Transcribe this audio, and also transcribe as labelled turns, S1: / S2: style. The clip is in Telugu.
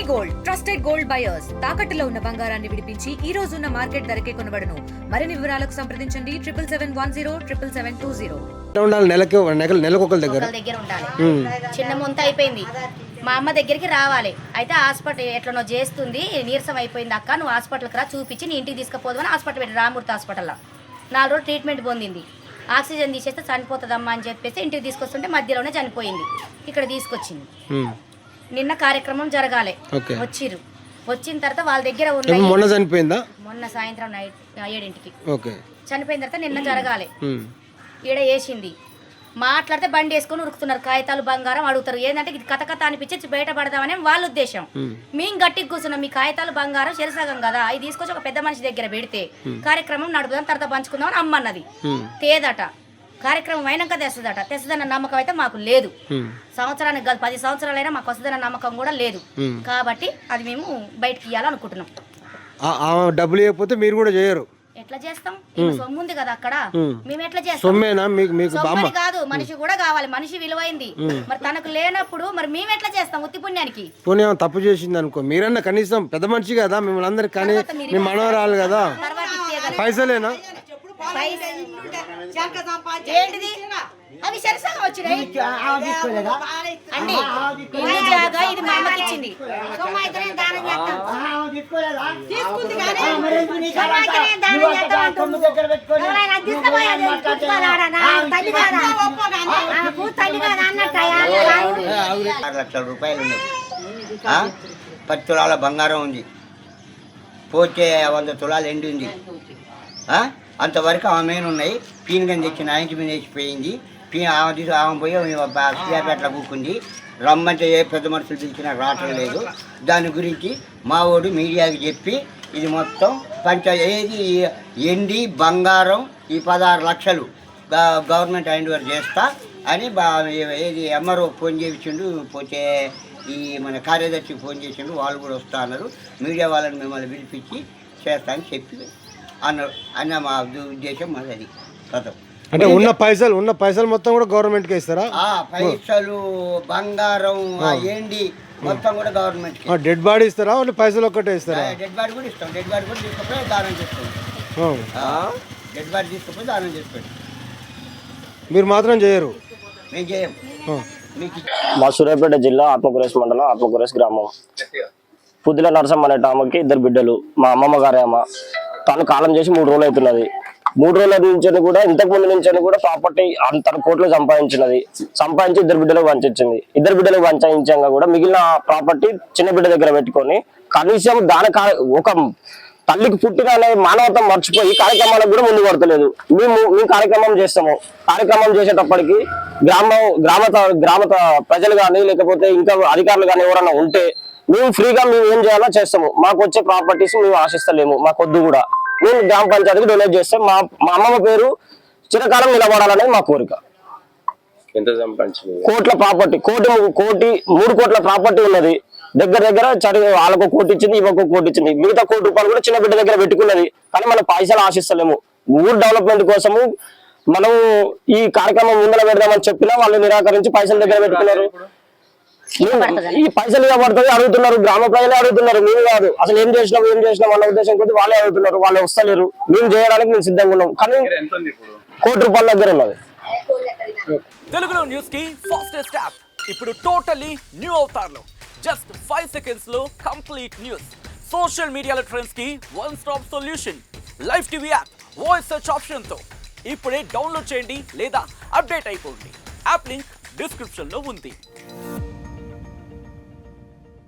S1: గోల్డ్ ట్రస్టెడ్ గోల్డ్ బయర్స్ తాకట్టులో ఉన్న బంగారాన్ని విడిపించి ఈ రోజు ఉన్న మార్కెట్ ధరకే కొనబడును. మరిన్ని వివరాలకు సంప్రదించండి 7710
S2: నెలకు ఒకరి దగ్గర
S3: ఉండాలి. చిన్న ముంత అయిపోయింది, మా అమ్మ దగ్గరికి రావాలి. అయితే హాస్పిటల్ ఎట్లనో చేస్తుంది, నీరసం అయిపోయింది అక్క, నువ్వు హాస్పిటల్కి రా, చూపించి నీ ఇంటికి తీసుకుపోదు అని హాస్పిటల్ పెట్టి రామూర్తి హాస్పిటల్లో 4 రోజులు ట్రీట్మెంట్ పొందింది. ఆక్సిజన్ తీసేస్తే చనిపోతుందమ్మా అని చెప్పేసి ఇంటికి తీసుకొస్తుంటే మధ్యలోనే చనిపోయింది. ఇక్కడ తీసుకొచ్చింది. నిన్న కార్యక్రమం జరగాలి, వచ్చిన తర్వాత వాళ్ళ దగ్గర
S2: మొన్న చనిపోయిందా?
S3: మొన్న సాయంత్రం నైట్ 7ంటికి చనిపోయిన తర్వాత నిన్న జరగాలి. ఈడ వేసింది, మాట్లాడితే బండి వేసుకొని ఉరుకుతున్నారు, కాగితాలు బంగారం అడుగుతారు. ఏంటంటే ఇది కథ అనిపించి బయటపడదామని వాళ్ళ ఉద్దేశం. మేము గట్టికి కూర్చున్నాం, మీ కాగితాలు బంగారం చెరసగం కదా, ఇది తీసుకొచ్చి ఒక పెద్ద మనిషి దగ్గర పెడితే కార్యక్రమం నడుపుదాం, తర్వాత పంచుకుందామని అమ్మన్నది. తేదట కార్యక్రమం అయినాక తెస్తుందన్న నమ్మకం అయితే మాకు లేదు. సంవత్సరానికి కాదు 10 సంవత్సరాలైనా మాకు వస్తుందన్న నమ్మకం కూడా లేదు. కాబట్టి అది మేము బయటకి ఇవ్వాలనుకుంటున్నాం.
S2: డబ్బులు ఇవ్వకపోతే మీరు కూడా చేయరు.
S3: ఎట్లా చేస్తాం? సొమ్ము ఉంది కదా అక్కడ, మేము ఎట్లా చేస్తాం?
S2: సొమ్మేనా
S3: కాదు, మనిషి కూడా కావాలి, మనిషి విలువైంది. మరి తనకు లేనప్పుడు మరి మేము ఎట్లా చేస్తాం? ఉత్తి పుణ్యానికి
S2: పుణ్యం తప్పు చేసింది అనుకో, మీరన్నా కనీసం పెద్ద మనిషి కదా, మిమ్మల్ని అందరికి కానీ మీ మనవరాలు కదా, పైసలేనా?
S3: ఏంటిది అవి సరసంగా వచ్చినాయి అండి. ఇల్లు జాగా ఇది మా అమ్మకి ఇచ్చింది.
S4: రూపాయలు ఉన్నాయి, 10 తులాల బంగారం ఉంది, పోతే 100 తులాలు ఎండి ఉంది. అంతవరకు ఆమె మీద ఉన్నాయి. పీనుగని తెచ్చిన ఆయన మీద వేసిపోయింది. ఆమె పోయి సూర్యాపేటలో కూకుంది. రమ్మంటే ఏ పెద్ద మనుషులు పిలిచినా రావటం లేదు. దాని గురించి మావోడు మీడియాకి చెప్పి ఇది మొత్తం ఏది ఎండి బంగారం ఈ 16 లక్షలు గవర్నమెంట్ హ్యాండ్ ఓవర్ చేస్తా అని ఏది ఎంఆర్ఓ ఫోన్ చేయించిండు. పోతే ఈ మన కార్యదర్శికి ఫోన్ చేసిండు, వాళ్ళు కూడా వస్తా అన్నారు. మీడియా వాళ్ళని మిమ్మల్ని పిలిపించి చేస్తా అని చెప్పి అన్నారు. అన్న మా ఉద్దేశం మాది అది కథ.
S2: అంటే ఉన్న పైసలు మొత్తం కూడా గవర్నమెంట్కి ఇస్తారా?
S4: పైసలు బంగారం ఏంటి మొత్తం కూడా గవర్నమెంట్.
S2: డెడ్ బాడీ ఇస్తారా? పైసలు ఒక్కటే ఇస్తారా?
S4: డెడ్ బాడీ కూడా ఇస్తాం. డెడ్ బాడీ కూడా తీసుకుపోయి దానం చేస్తాం. డెడ్ బాడీ తీసుకుపోయి దానం చేసుకోండి.
S2: మీరు మాత్రం చేయరు?
S4: మేము చేయం.
S5: మా సూర్యాపేట జిల్లా ఆత్మకూరేస్ మండలం ఆత్మకూరేస్ గ్రామం. పుద్దిల నరసమ్మ అనే ఆమెకి 2 బిడ్డలు. మా అమ్మమ్మ గారి అమ్మ తను కాలం చేసి 3 రోజులు అవుతున్నది. 3 రోజుల నుంచి కూడా ఇంతకు ముందు నుంచి కూడా ప్రాపర్టీ అంత కోట్లు సంపాదించి 2 బిడ్డలకు పంచింది. 2 బిడ్డలకు పంచాయించాక కూడా మిగిలిన ప్రాపర్టీ చిన్న బిడ్డ దగ్గర పెట్టుకొని కనీసం దాని ఒక తల్లికి పుట్టిన మానవత్వం మర్చిపోయి కార్యక్రమాలకు కూడా ముందు పడతలేదు. మేము కార్యక్రమం చేస్తాము. కార్యక్రమం చేసేటప్పటికి గ్రామ ప్రజలు కానీ లేకపోతే ఇంకా అధికారులు కానీ ఎవరన్నా ఉంటే మేము ఫ్రీగా మేము ఏం చేయాలో చేస్తాము. మాకు వచ్చే ప్రాపర్టీస్ మేము ఆశిస్తలేము, మాకు వద్దు కూడా. మేము గ్రామ పంచాయతీకి డొనేట్ చేస్తాం. మా అమ్మమ్మ పేరు చిరకాలం నిలబడాలనేది మా కోరిక. కోట్ల ప్రాపర్టీ, 3 కోట్ల ప్రాపర్టీ ఉన్నది. దగ్గర వాళ్ళకు 1 కోటి ఇచ్చింది, ఇవ్వకు 1 కోటి ఇచ్చింది. మిగతా 1 కోటి రూపాయలు కూడా చిన్న బిడ్డ దగ్గర పెట్టుకున్నది. కానీ మనం పైసలు ఆశిస్తలేము. ఊరు డెవలప్మెంట్ కోసము మనం ఈ కార్యక్రమం ముందర పెడదామని చెప్పినా వాళ్ళు నిరాకరించి పైసల దగ్గర పెట్టుకున్నారు. ఈ పైసలు ఇవ్వబడుతుంది అడుగుతున్నారు, గ్రామ ప్రజలే అడుగుతున్నారు, మేము కాదు. అసలు ఏం చేసినాం అన్న ఉద్దేశం కొద్ది వాళ్ళే అడుగుతున్నారు. వాళ్ళు వస్తలేరు, మేము చేయడానికి మేము సిద్ధంగా ఉన్నాం. కానీ 1 కోటి రూపాయల దగ్గర ఉన్నది.
S6: తెలుగులో న్యూస్ కి ఫాస్టెస్ట్ యాప్ ఇప్పుడు టోటల్లీ న్యూ అవతార్లో జస్ట్ 5 seconds లో కంప్లీట్ న్యూస్. సోషల్ మీడియాలో ట్రెండ్స్ కి one stop solution. Live TV app voice search option తో ఇప్పుడే డౌన్లోడ్ చేయండి లేదా అప్డేట్ అయిపోండి. యాప్ లింక్ డిస్క్రిప్షన్ లో ఉంది.